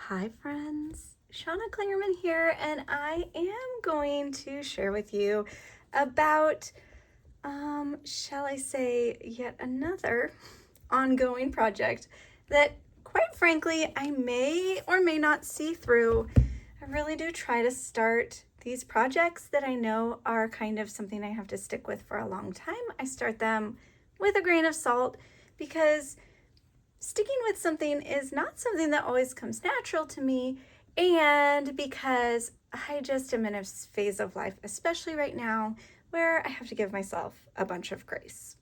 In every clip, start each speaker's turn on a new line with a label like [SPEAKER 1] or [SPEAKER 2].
[SPEAKER 1] Hi friends, Shauna Klingerman here, and I am going to share with you about, shall I say, yet another ongoing project that, quite frankly, I may or may not see through. I really do try to start these projects that I know are kind of something I have to stick with for a long time. I start them with a grain of salt because sticking with something is not something that always comes natural to me, and because I just am in a phase of life, especially right now, where I have to give myself a bunch of grace.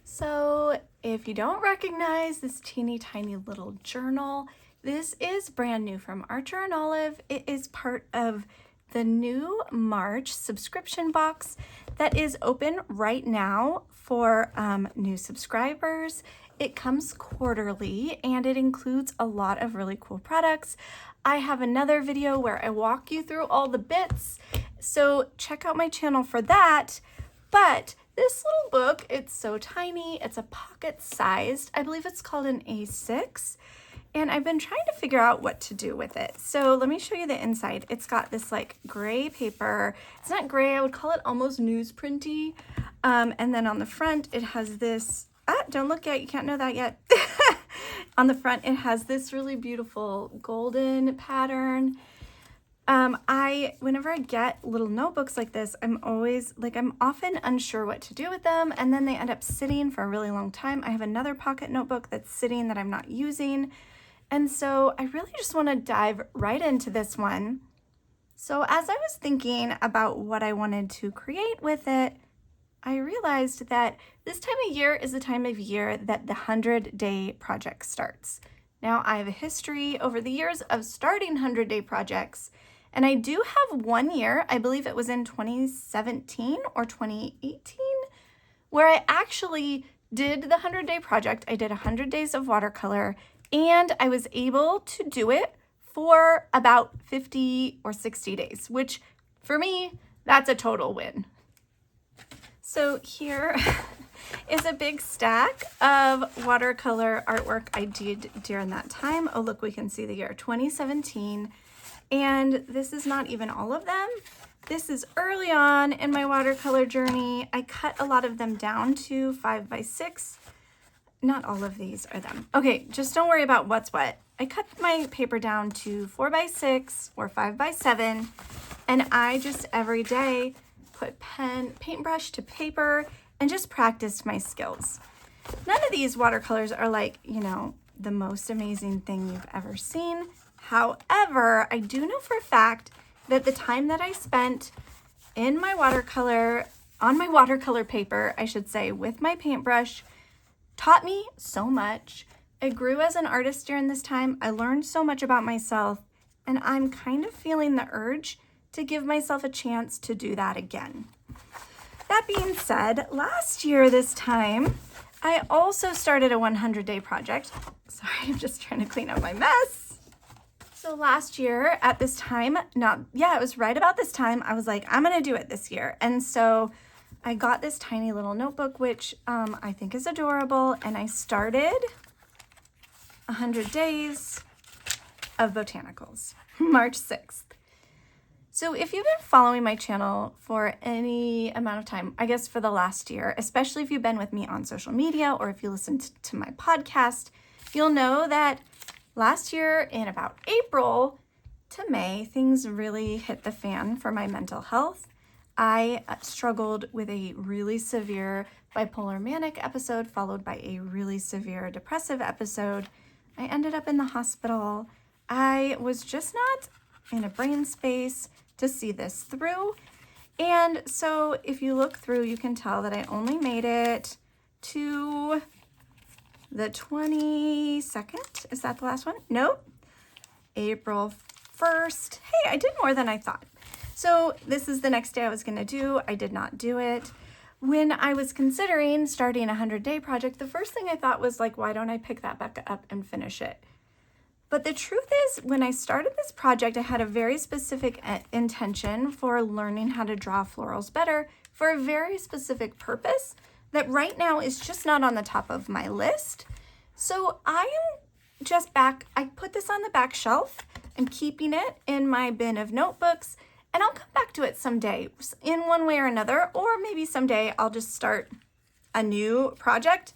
[SPEAKER 1] So if you don't recognize this teeny tiny little journal, this is brand new from Archer and Olive. It is part of the new March subscription box that is open right now for new subscribers. It comes quarterly and it includes a lot of really cool products. I have another video where I walk you through all the bits, so check out my channel for that. But this little book, it's so tiny, it's a pocket sized, I believe it's called an A6, and I've been trying to figure out what to do with it. So let me show you the inside. It's got this like gray paper. It's not gray, I would call it almost newsprinty. And then on the front, it has this, don't look yet, you can't know that yet. On the front, it has this really beautiful golden pattern. Whenever I get little notebooks like this, I'm often unsure what to do with them, and then they end up sitting for a really long time. I have another pocket notebook that's sitting that I'm not using, and so I really just want to dive right into this one. So as I was thinking about what I wanted to create with it, I realized that this time of year is the time of year that the 100-day project starts. Now, I have a history over the years of starting 100-day projects, and I do have one year, I believe it was in 2017 or 2018, where I actually did the 100-day project. I did 100 days of watercolor, and I was able to do it for about 50 or 60 days, which for me, that's a total win. So here is a big stack of watercolor artwork I did during that time. Oh, look, we can see the year 2017. And this is not even all of them. This is early on in my watercolor journey. I cut a lot of them down to 5x6. Not all of these are them. Okay, just don't worry about what's what. I cut my paper down to 4x6 or 5x7, and I just every day put paintbrush to paper and just practiced my skills. None of these watercolors are like, the most amazing thing you've ever seen. However, I do know for a fact that the time that I spent on my watercolor paper, I should say, with my paintbrush, taught me so much. I grew as an artist during this time. I learned so much about myself, and I'm kind of feeling the urge to give myself a chance to do that again. That being said, last year this time, I also started a 100-day project. Sorry, I'm just trying to clean up my mess. So last year at this time, it was right about this time, I was like, I'm gonna do it this year. And so I got this tiny little notebook, which I think is adorable, and I started 100 days of botanicals, March 6th. So if you've been following my channel for any amount of time, I guess for the last year, especially if you've been with me on social media or if you listened to my podcast, you'll know that last year in about April to May, things really hit the fan for my mental health. I struggled with a really severe bipolar manic episode followed by a really severe depressive episode. I ended up in the hospital. I was just not in a brain space to see this through. And so if you look through, you can tell that I only made it to the 22nd. Is that the last one? Nope. April 1st. Hey, I did more than I thought. So this is the next day I was going to do. I did not do it. When I was considering starting a 100-day project, the first thing I thought was like, why don't I pick that back up and finish it? But the truth is, when I started this project, I had a very specific intention for learning how to draw florals better for a very specific purpose that right now is just not on the top of my list. So I am just back, I put this on the back shelf. I'm keeping it in my bin of notebooks, and I'll come back to it someday in one way or another, or maybe someday I'll just start a new project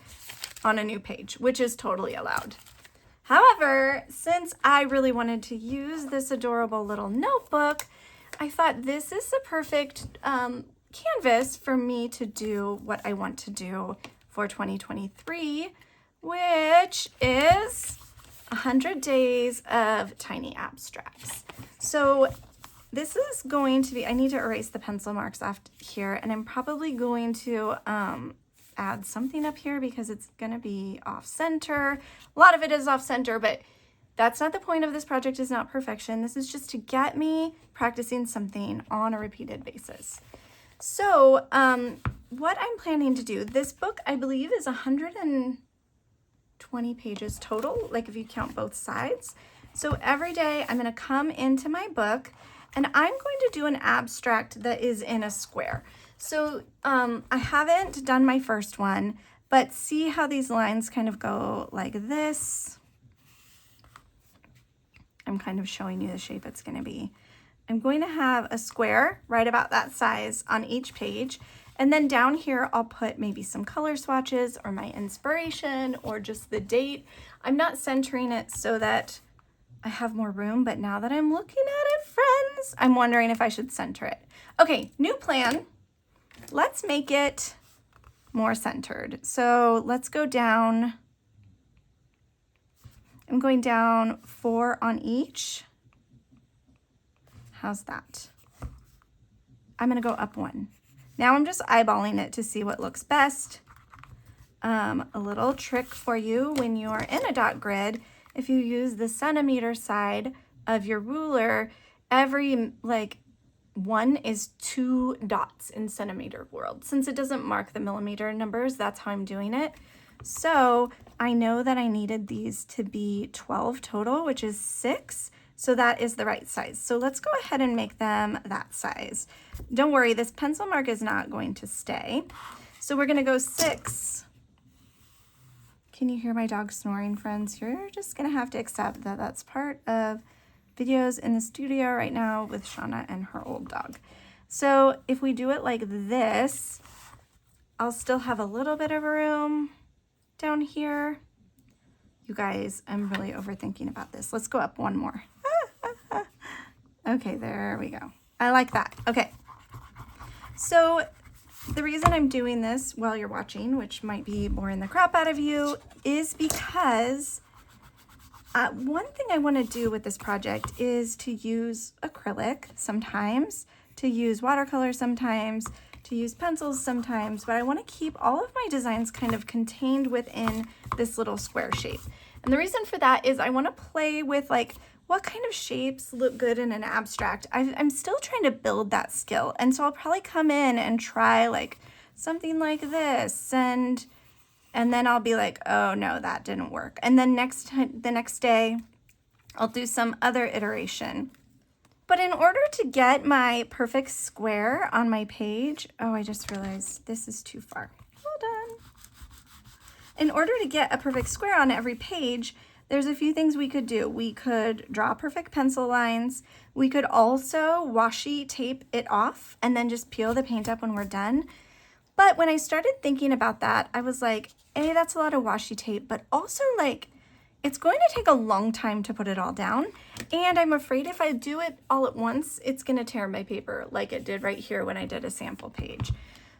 [SPEAKER 1] on a new page, which is totally allowed. However, since I really wanted to use this adorable little notebook, I thought this is the perfect canvas for me to do what I want to do for 2023, which is 100 days of tiny abstracts. So this is going to be, I need to erase the pencil marks off here, and I'm probably going to add something up here because it's going to be off center. A lot of it is off center, but that's not the point of this project. Is not perfection. This is just to get me practicing something on a repeated basis. So what I'm planning to do, this book I believe is 120 pages total, like if you count both sides. So every day I'm going to come into my book and I'm going to do an abstract that is in a square. So I haven't done my first one, but see how these lines kind of go like this. I'm kind of showing you the shape it's going to be. I'm going to have a square right about that size on each page. And then down here, I'll put maybe some color swatches or my inspiration or just the date. I'm not centering it so that I have more room, but now that I'm looking at it, friends, I'm wondering if I should center it. Okay, new plan. Let's make it more centered. So let's go down. I'm going down 4 on each. How's that? I'm going to go up 1. Now I'm just eyeballing it to see what looks best. A little trick for you when you are in a dot grid, if you use the centimeter side of your ruler, every one is 2 dots in centimeter world. Since it doesn't mark the millimeter numbers, that's how I'm doing it. So I know that I needed these to be 12 total, which is 6. So that is the right size. So let's go ahead and make them that size. Don't worry, this pencil mark is not going to stay. So we're going to go 6. Can you hear my dog snoring, friends? You're just going to have to accept that that's part of videos in the studio right now with Shauna and her old dog. So if we do it like this, I'll still have a little bit of room down here. You guys, I'm really overthinking about this. Let's go up 1 more. Okay, there we go. I like that. Okay. So the reason I'm doing this while you're watching, which might be boring the crap out of you, is because one thing I want to do with this project is to use acrylic sometimes, to use watercolor sometimes, to use pencils sometimes, but I want to keep all of my designs kind of contained within this little square shape. And the reason for that is I want to play with what kind of shapes look good in an abstract. I'm still trying to build that skill. And so I'll probably come in and try something like this, and then I'll be like, oh no, that didn't work. And then the next day I'll do some other iteration. But in order to get my perfect square on my page, oh, I just realized this is too far. Hold on. In order to get a perfect square on every page, there's a few things we could do. We could draw perfect pencil lines. We could also washi tape it off and then just peel the paint up when we're done. But when I started thinking about that, I was like, A, that's a lot of washi tape, but also it's going to take a long time to put it all down. And I'm afraid if I do it all at once, it's going to tear my paper like it did right here when I did a sample page.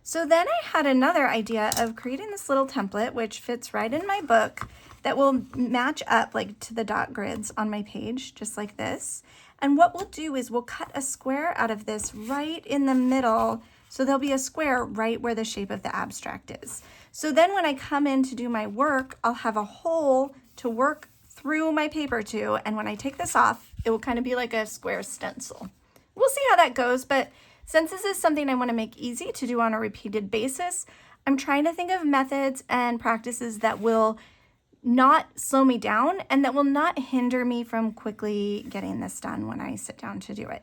[SPEAKER 1] So then I had another idea of creating this little template, which fits right in my book, that will match up to the dot grids on my page, just like this. And what we'll do is we'll cut a square out of this right in the middle. So there'll be a square right where the shape of the abstract is. So then when I come in to do my work, I'll have a hole to work through my paper to. And when I take this off, it will kind of be like a square stencil. We'll see how that goes. But since this is something I want to make easy to do on a repeated basis, I'm trying to think of methods and practices that will not slow me down and that will not hinder me from quickly getting this done when I sit down to do it.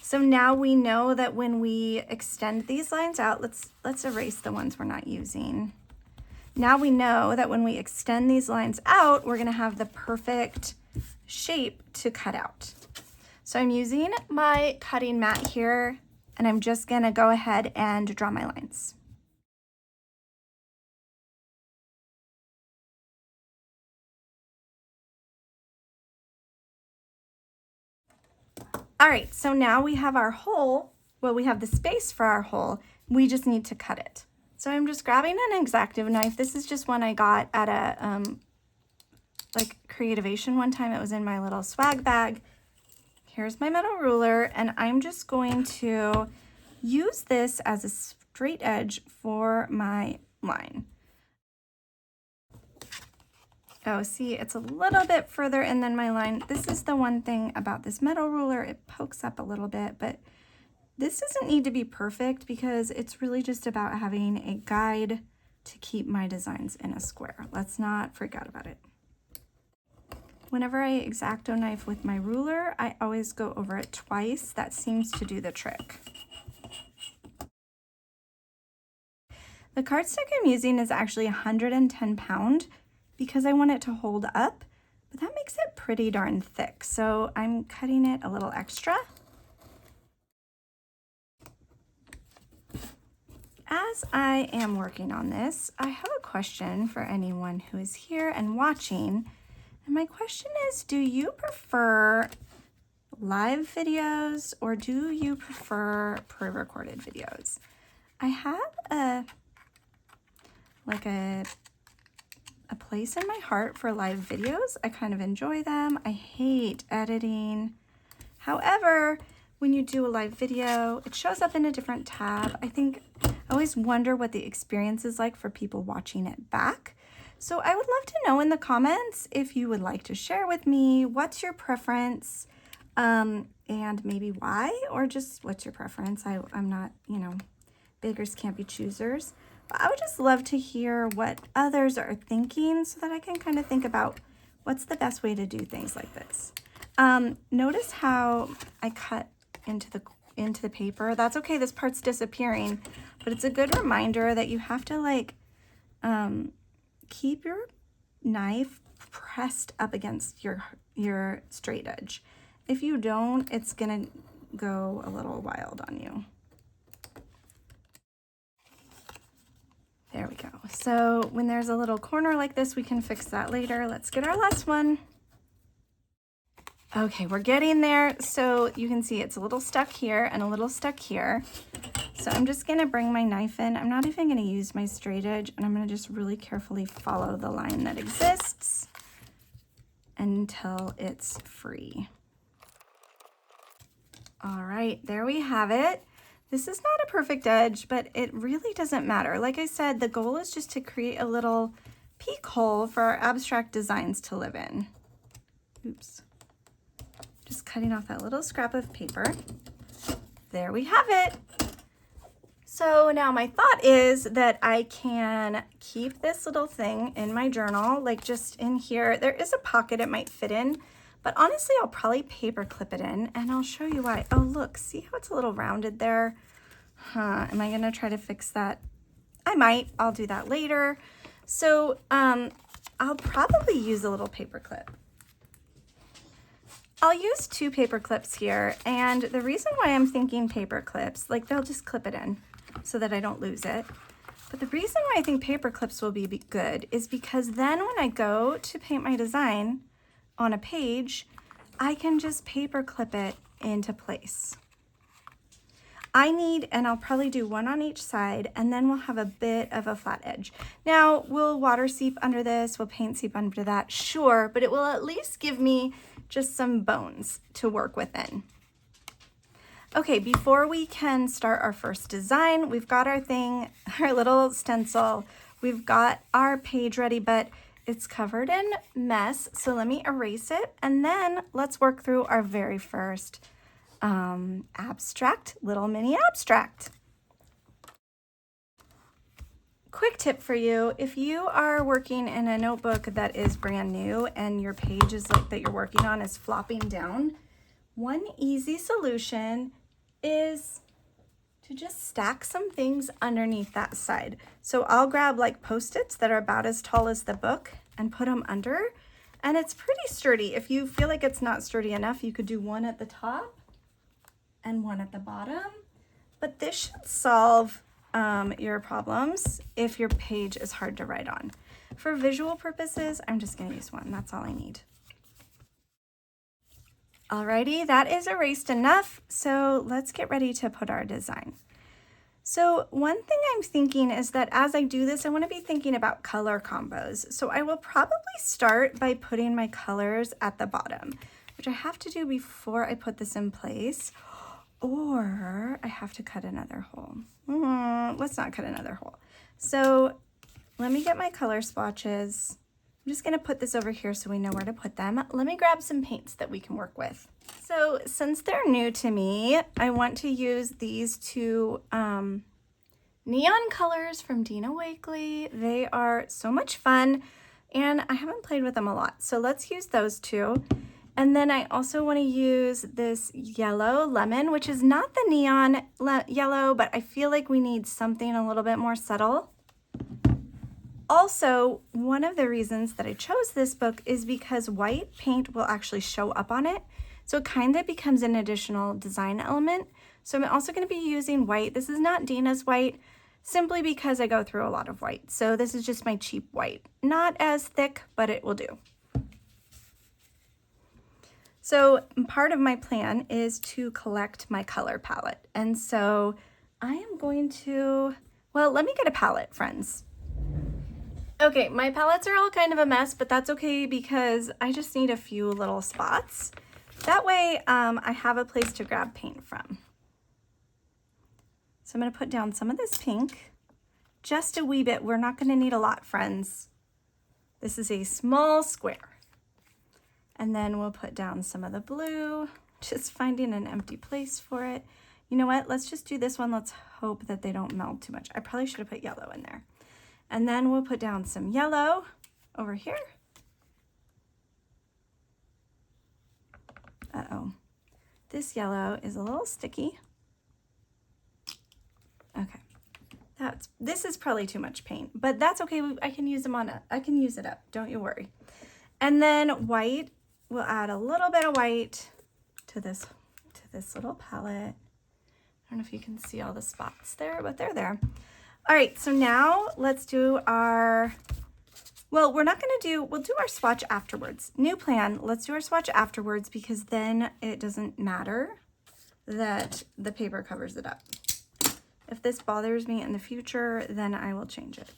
[SPEAKER 1] So now we know that when we extend these lines out, let's erase the ones we're not using. Now we know that when we extend these lines out, we're gonna have the perfect shape to cut out. So I'm using my cutting mat here, and I'm just gonna go ahead and draw my lines. All right, so now we have our hole. Well, we have the space for our hole. We just need to cut it. So I'm just grabbing an X-Acto knife. This is just one I got at a like Creativation one time. It was in my little swag bag. Here's my metal ruler, and I'm just going to use this as a straight edge for my line. Oh, see, it's a little bit further in than my line. This is the one thing about this metal ruler. It pokes up a little bit, but this doesn't need to be perfect because it's really just about having a guide to keep my designs in a square. Let's not freak out about it. Whenever I X-Acto knife with my ruler, I always go over it twice. That seems to do the trick. The cardstock I'm using is actually 110 pound because I want it to hold up, but that makes it pretty darn thick. So I'm cutting it a little extra. As I am working on this, I have a question for anyone who is here and watching. And my question is, do you prefer live videos or do you prefer pre-recorded videos? I have a place in my heart for live videos. I kind of enjoy them. I hate editing. However, when you do a live video, it shows up in a different tab. I always wonder what the experience is like for people watching it back. So I would love to know in the comments if you would like to share with me what's your preference, and maybe why, or just what's your preference. I'm not, beggars can't be choosers. But I would just love to hear what others are thinking so that I can kind of think about what's the best way to do things like this. Notice how I cut into the paper. That's okay, this part's disappearing, but it's a good reminder that you have to keep your knife pressed up against your straight edge. If you don't, it's gonna go a little wild on you. There we go. So when there's a little corner like this, we can fix that later. Let's get our last one. Okay, we're getting there. So you can see it's a little stuck here and a little stuck here. So I'm just gonna bring my knife in. I'm not even gonna use my straight edge, and I'm gonna just really carefully follow the line that exists until it's free. All right, there we have it. This is not a perfect edge, but it really doesn't matter. Like I said, the goal is just to create a little peek hole for our abstract designs to live in. Oops. Just cutting off that little scrap of paper. There we have it. So now my thought is that I can keep this little thing in my journal, like just in here. There is a pocket it might fit in, but honestly, I'll probably paper clip it in, and I'll show you why. Oh, look, see how it's a little rounded there? Am I gonna try to fix that? I might, I'll do that later. So I'll probably use a little paper clip. I'll use 2 paper clips here, and the reason why I'm thinking paper clips, like they'll just clip it in so that I don't lose it. But the reason why I think paper clips will be good is because then when I go to paint my design on a page, I can just paper clip it into place. And I'll probably do 1 on each side, and then we'll have a bit of a flat edge. Now, will water seep under this? Will paint seep under that? Sure, but it will at least give me just some bones to work within. Okay, before we can start our first design, we've got our thing, our little stencil. We've got our page ready, but it's covered in mess. So let me erase it, and then let's work through our very first abstract, little mini abstract. Quick tip for you, if you are working in a notebook that is brand new and your page is that you're working on is flopping down, one easy solution is to just stack some things underneath that side. So I'll grab like Post-its that are about as tall as the book and put them under. And it's pretty sturdy. If you feel like it's not sturdy enough, you could do one at the top and one at the bottom. But this should solve your problems if your page is hard to write on. For visual purposes, I'm just gonna use one. That's all I need. Alrighty, that is erased enough. So let's get ready to put our design. So one thing I'm thinking is that as I do this, I want to be thinking about color combos. So I will probably start by putting my colors at the bottom, which I have to do before I put this in place, or I have to cut another hole. Let's not cut another hole. So let me get my color swatches. I'm just gonna put this over here so we know where to put them. Let me grab some paints that we can work with. So since they're new to me, I want to use these two neon colors from Dina Wakley. They are so much fun and I haven't played with them a lot. So let's use those two. And then I also want to use this yellow lemon, which is not the neon yellow, but I feel like we need something a little bit more subtle. Also, one of the reasons that I chose this book is because white paint will actually show up on it. So it kind of becomes an additional design element. So I'm also going to be using white. This is not Dina's white, simply because I go through a lot of white. So this is just my cheap white. Not as thick, but it will do. So part of my plan is to collect my color palette. And so I am going to, well, let me get a palette, friends. Okay, my palettes are all kind of a mess, but that's okay because I just need a few little spots. That way I have a place to grab paint from. So I'm going to put down some of this pink, just a wee bit. We're not going to need a lot, friends. This is a small square. And then we'll put down some of the blue, just finding an empty place for it. You know what? Let's just do this one. Let's hope that they don't meld too much. I probably should have put yellow in there. And then we'll put down some yellow over here. Uh-oh. This yellow is a little sticky. Okay. This is probably too much paint, but that's okay. I can use them I can use it up. Don't you worry. And then white, we'll add a little bit of white to this little palette. I don't know if you can see all the spots there, but they're there. All right, so now let's do our, well, we'll do our swatch afterwards. New plan, let's do our swatch afterwards because then it doesn't matter that the paper covers it up. If this bothers me in the future, then I will change it.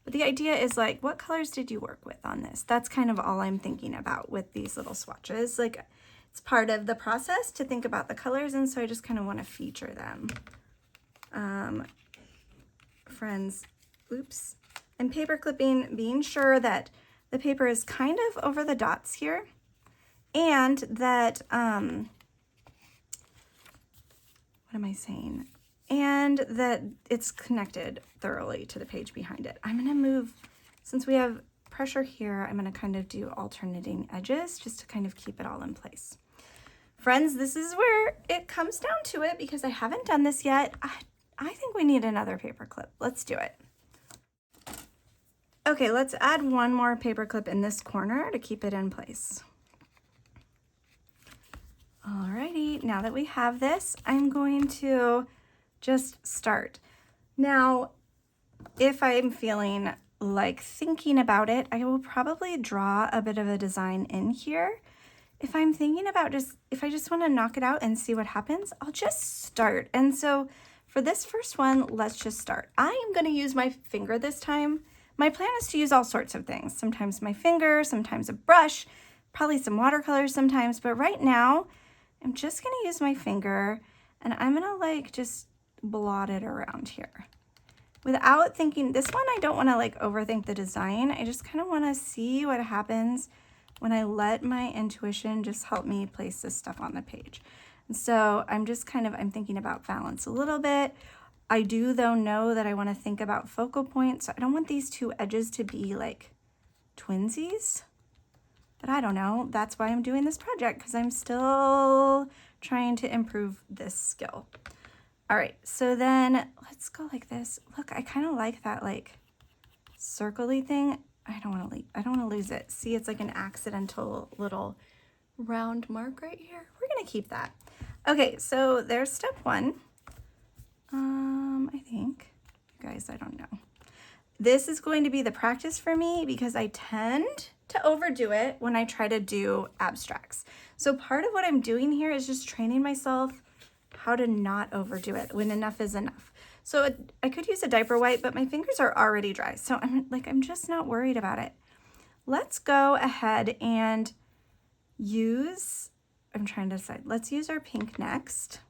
[SPEAKER 1] But the idea is like, what colors did you work with on this? That's kind of all I'm thinking about with these little swatches. Like, it's part of the process to think about the colors, and so I just kind of want to feature them. Friends, oops, and paper clipping, being sure that the paper is kind of over the dots here and that, what am I saying? And that it's connected thoroughly to the page behind it. I'm gonna move, since we have pressure here, I'm gonna kind of do alternating edges just to kind of keep it all in place. Friends, this is where it comes down to it because I haven't done this yet. I think we need another paper clip. Let's do it. Okay, let's add one more paper clip in this corner to keep it in place. Alrighty, now that we have this, I'm going to just start. Now, if I'm feeling like thinking about it, I will probably draw a bit of a design in here. If I'm thinking about if I just want to knock it out and see what happens, I'll just start. And so for this first one, let's just start. I am going to use my finger this time. My plan is to use all sorts of things. Sometimes my finger, sometimes a brush, probably some watercolors sometimes. But right now, I'm just going to use my finger and I'm going to like just blot it around here. Without thinking, this one I don't want to like overthink the design. I just kind of want to see what happens when I let my intuition just help me place this stuff on the page. And so I'm just I'm thinking about balance a little bit. I do though know that I want to think about focal points. So I don't want these two edges to be like twinsies, but I don't know. That's why I'm doing this project because I'm still trying to improve this skill. All right, so then let's go like this. Look, I kind of like that like circle-y thing. I don't want to lose it. See, it's like an accidental little round mark right here. We're gonna keep that. Okay, so there's step one. I think, guys, I don't know. This is going to be the practice for me because I tend to overdo it when I try to do abstracts. So part of what I'm doing here is just training myself how to not overdo it when enough is enough. So I could use a diaper wipe, but my fingers are already dry. So I'm just not worried about it. Let's go ahead and use, I'm trying to decide, let's use our pink next.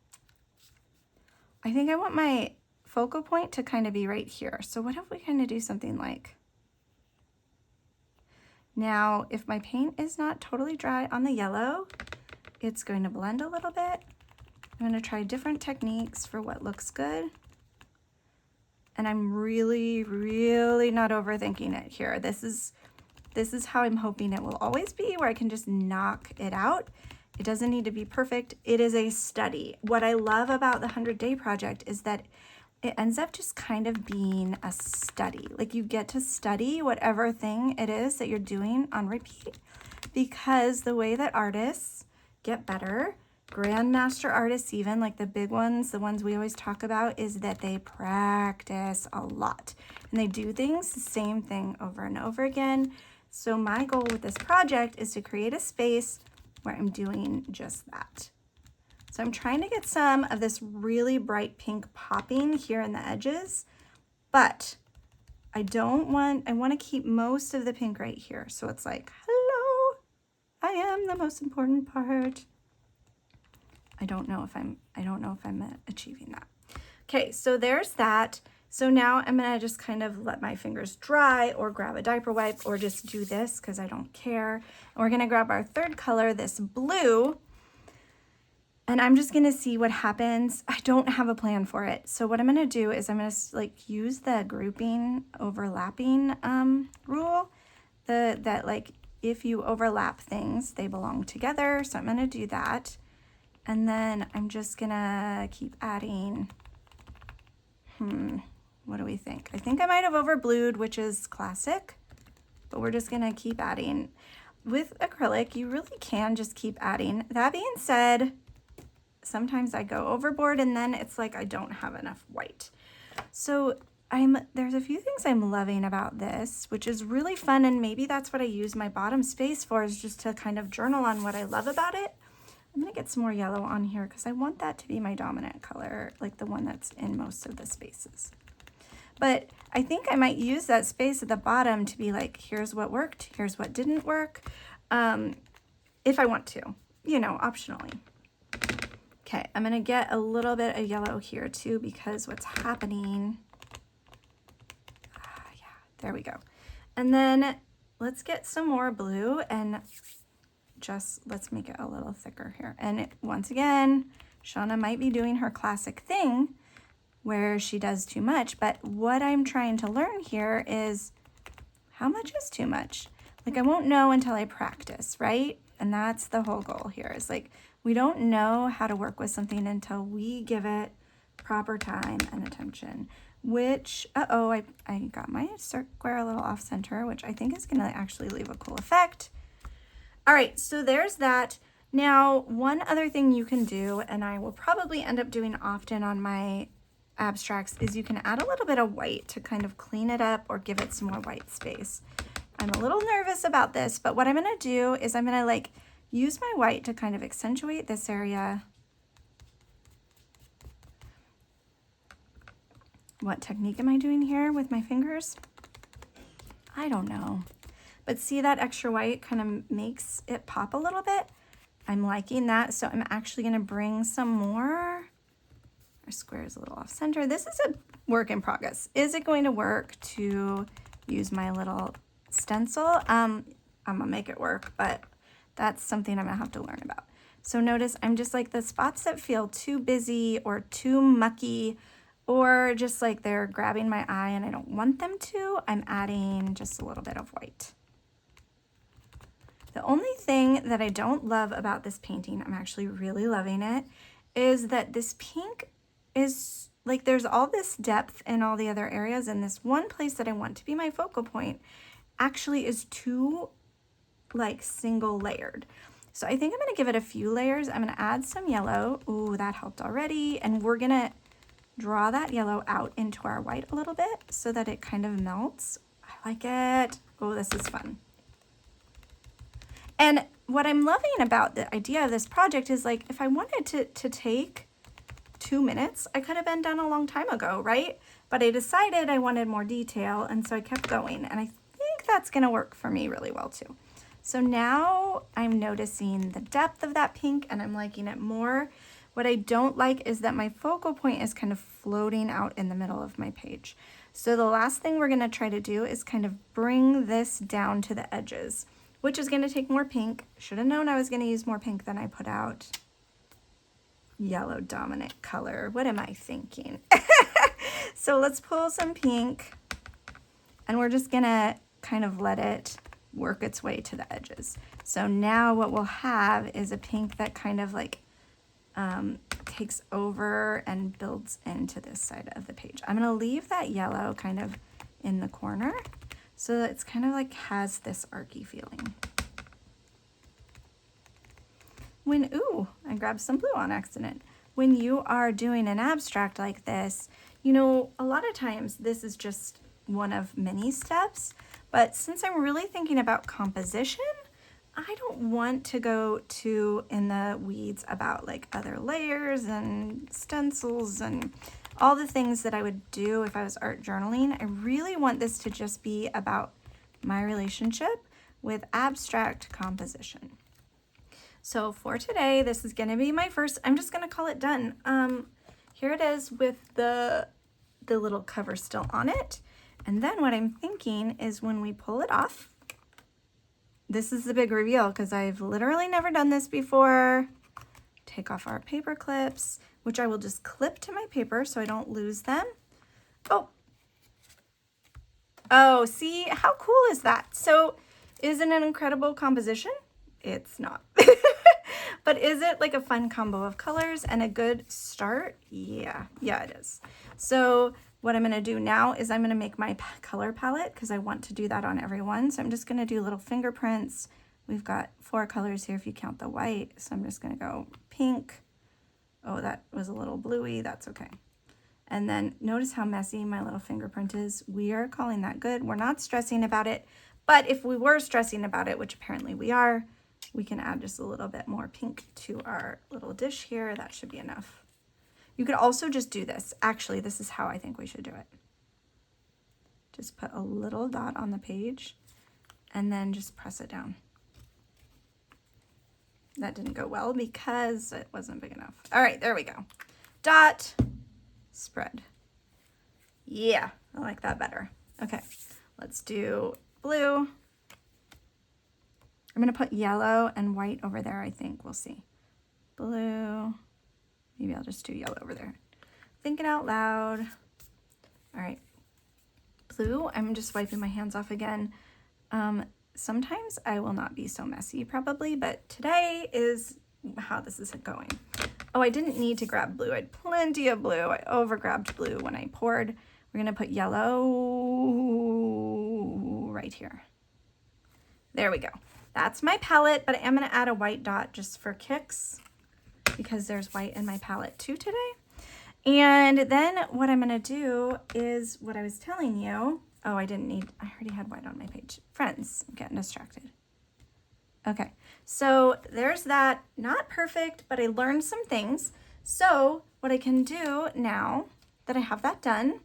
[SPEAKER 1] I think I want my focal point to kind of be right here. So what if we kind of do something like, now if my paint is not totally dry on the yellow, it's going to blend a little bit. I'm going to try different techniques for what looks good. And I'm really, really not overthinking it here. This is how I'm hoping it will always be, where I can just knock it out. It doesn't need to be perfect. It is a study. What I love about the 100-day project is that it ends up just kind of being a study. Like you get to study whatever thing it is that you're doing on repeat, because the way that artists get better, grandmaster artists even, like the big ones, the ones we always talk about, is that they practice a lot and they do things the same thing over and over again. So my goal with this project is to create a space where I'm doing just that. So I'm trying to get some of this really bright pink popping here in the edges, but I want to keep most of the pink right here. So it's like, hello, I am the most important part. I don't know if I'm achieving that. Okay, so there's that. So now I'm gonna just kind of let my fingers dry or grab a diaper wipe or just do this because I don't care. And we're gonna grab our third color, this blue, and I'm just gonna see what happens. I don't have a plan for it. So what I'm gonna do is I'm gonna like use the grouping overlapping rule, that like if you overlap things, they belong together. So I'm gonna do that. And then I'm just gonna keep adding, what do we think? I think I might have overblued, which is classic, but we're just gonna keep adding. With acrylic, you really can just keep adding. That being said, sometimes I go overboard and then it's like I don't have enough white. So there's a few things I'm loving about this, which is really fun, and maybe that's what I use my bottom space for, is just to kind of journal on what I love about it. I'm gonna get some more yellow on here because I want that to be my dominant color, like the one that's in most of the spaces. But I think I might use that space at the bottom to be like, here's what worked, here's what didn't work, if I want to, you know, optionally. Okay, I'm gonna get a little bit of yellow here too, because what's happening, yeah, there we go. And then let's get some more blue and just let's make it a little thicker here. And once again, Shauna might be doing her classic thing where she does too much, but what I'm trying to learn here is how much is too much? Like I won't know until I practice, right? And that's the whole goal here, is like we don't know how to work with something until we give it proper time and attention, which, I got my square a little off center, which I think is gonna actually leave a cool effect. All right, so there's that. Now, one other thing you can do, and I will probably end up doing often on my abstracts, is you can add a little bit of white to kind of clean it up or give it some more white space. I'm a little nervous about this, but what I'm gonna do is I'm gonna like use my white to kind of accentuate this area. What technique am I doing here with my fingers? I don't know. But see, that extra white kind of makes it pop a little bit. I'm liking that, so I'm actually gonna bring some more. Our square is a little off center. This is a work in progress. Is it going to work to use my little stencil? I'm gonna make it work, but that's something I'm gonna have to learn about. So notice I'm just like the spots that feel too busy or too mucky, or just like they're grabbing my eye and I don't want them to, I'm adding just a little bit of white. The only thing that I don't love about this painting, I'm actually really loving it, is that this pink is like there's all this depth in all the other areas, and this one place that I want to be my focal point actually is too like single layered. So I think I'm gonna give it a few layers. I'm gonna add some yellow. Ooh, that helped already. And we're gonna draw that yellow out into our white a little bit so that it kind of melts. I like it. Oh, this is fun. And what I'm loving about the idea of this project is like, if I wanted to take 2 minutes, I could have been done a long time ago, right? But I decided I wanted more detail, and so I kept going, and I think that's gonna work for me really well too. So now I'm noticing the depth of that pink and I'm liking it more. What I don't like is that my focal point is kind of floating out in the middle of my page. So the last thing we're gonna try to do is kind of bring this down to the edges, which is gonna take more pink. Should have known I was gonna use more pink than I put out. Yellow dominant color. What am I thinking? So let's pull some pink and we're just gonna kind of let it work its way to the edges. So now what we'll have is a pink that kind of like takes over and builds into this side of the page. I'm gonna leave that yellow kind of in the corner so that it's kind of like has this archy feeling. Ooh, I grabbed some blue on accident. When you are doing an abstract like this, you know, a lot of times this is just one of many steps, but since I'm really thinking about composition, I don't want to go too in the weeds about like other layers and stencils and all the things that I would do if I was art journaling. I really want this to just be about my relationship with abstract composition. So for today, this is gonna be my first, I'm just gonna call it done. Here it is with the little cover still on it. And then what I'm thinking is when we pull it off, this is the big reveal because I've literally never done this before. Take off our paper clips, which I will just clip to my paper so I don't lose them. Oh, see, how cool is that? So isn't it an incredible composition? It's not. But is it like a fun combo of colors and a good start? Yeah, it is. So what I'm gonna do now is I'm gonna make my color palette because I want to do that on every one. So I'm just gonna do little fingerprints. We've got 4 colors here if you count the white. So I'm just gonna go pink. Oh, that was a little bluey, that's okay. And then notice how messy my little fingerprint is. We are calling that good. We're not stressing about it, but if we were stressing about it, which apparently we are, we can add just a little bit more pink to our little dish here. That should be enough. You could also just do this. Actually, this is how I think we should do it. Just put a little dot on the page and then just press it down. That didn't go well because it wasn't big enough. All right, there we go. Dot, spread. Yeah, I like that better. Okay, let's do blue. I'm gonna put yellow and white over there, I think. We'll see. Blue. Maybe I'll just do yellow over there. Thinking out loud. All right. Blue, I'm just wiping my hands off again. Sometimes I will not be so messy probably, but today is how this is going. Oh, I didn't need to grab blue. I had plenty of blue. I over-grabbed blue when I poured. We're gonna put yellow right here. There we go. That's my palette, but I am gonna add a white dot just for kicks because there's white in my palette too today. And then what I'm gonna do is what I was telling you. Oh, I already had white on my page. Friends, I'm getting distracted. Okay, so there's that. Not perfect, but I learned some things. So what I can do now that I have that done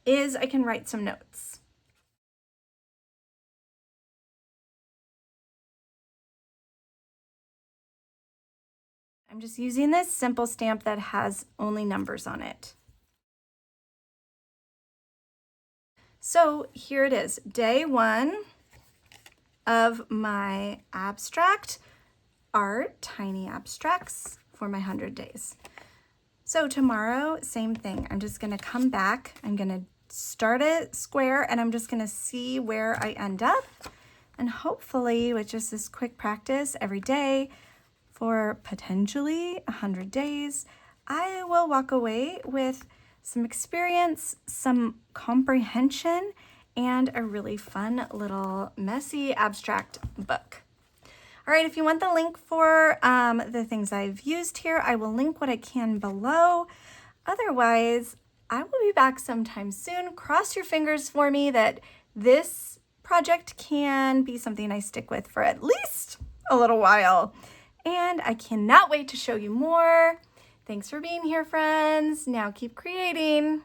[SPEAKER 1] is I can write some notes. I'm just using this simple stamp that has only numbers on it. So here it is, day 1 of my abstract art, tiny abstracts for my 100 days. So tomorrow, same thing. I'm just gonna come back. I'm gonna start it square and I'm just gonna see where I end up. And hopefully with just this quick practice every day for potentially 100 days, I will walk away with some experience, some comprehension, and a really fun little messy abstract book. All right, if you want the link for the things I've used here, I will link what I can below. Otherwise, I will be back sometime soon. Cross your fingers for me that this project can be something I stick with for at least a little while. And I cannot wait to show you more. Thanks for being here, friends. Now keep creating.